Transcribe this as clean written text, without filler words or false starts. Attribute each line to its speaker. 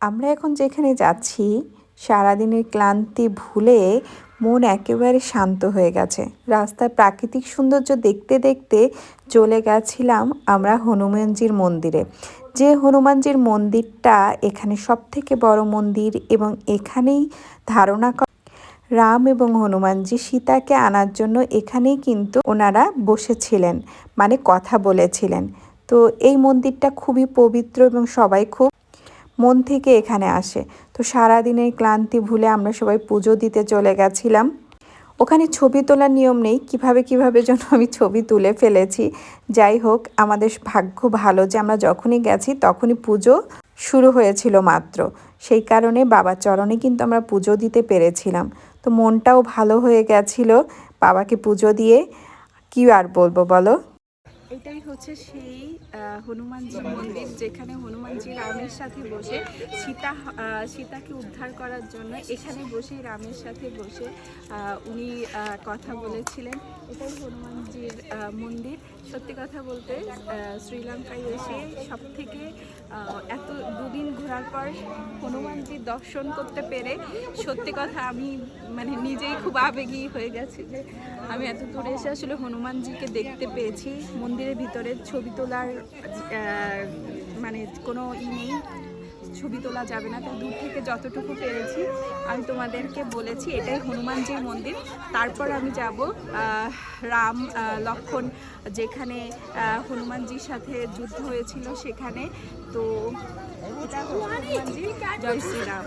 Speaker 1: আমরা এখন যেখানে যাচ্ছি সারাদিনের ক্লান্তি ভুলে মন একেবারে শান্ত হয়ে গেছে। রাস্তায় প্রাকৃতিক সৌন্দর্য দেখতে দেখতে চলে গেছিলাম আমরা হনুমানজির মন্দিরে। যে হনুমানজির মন্দিরটা এখানে সবথেকে বড় মন্দির এবং এখানেই ধারণা রাম এবং হনুমানজি সীতাকে আনার জন্য এখানেই কিন্তু ওনারা বসেছিলেন, মানে কথা বলেছিলেন। তো এই মন্দিরটা খুবই পবিত্র এবং সবাই খুব মন থেকে এখানে আসে। তো সারাদিনের ক্লান্তি ভুলে আমরা সবাই পুজো দিতে চলে গেছিলাম। ওখানে ছবি তোলার নিয়ম নেই, কিভাবে যেন আমি ছবি তুলে ফেলেছি। যাই হোক, আমাদের ভাগ্য ভালো যে আমরা যখনই গেছি তখনই পুজো শুরু হয়েছিল মাত্র। সেই কারণে বাবার চরণে কিন্তু আমরা পুজো দিতে পেরেছিলাম। তো মনটাও ভালো হয়ে গেছিল বাবাকে পুজো দিয়ে। কি আর বলবো বলো।
Speaker 2: এটাই হচ্ছে সেই হনুমানজি মন্দির, যেখানে হনুমানজি রামের সাথে বসে সীতাকে উদ্ধার করার জন্য এখানে বসে রামের সাথে বসে উনি কথা বলেছিলেন। এটাই হনুমানজির মন্দির। সত্যি কথা বলতে শ্রীলঙ্কায় এসে সব থেকে এত দুদিন ঘোরার পর হনুমানজির দর্শন করতে পেরে সত্যি কথা আমি মানে নিজেই খুব আবেগী হয়ে গেছি যে আমি এত দূরে এসে আসলে হনুমানজিকে দেখতে পেয়েছি। মন্দিরের ভিতরে ছবি তোলার মানে কোনো নেই, ছবি তোলা যাবে না, তাই দূর থেকে যতটুকু পেরেছি আমি তোমাদেরকে বলেছি এটাই হনুমানজির মন্দির। তারপর আমি যাব রাম লক্ষণ যেখানে হনুমানজির সাথে যুদ্ধ হয়েছিল সেখানে। তো এটা হনুমানজি, জয় শ্রীরাম।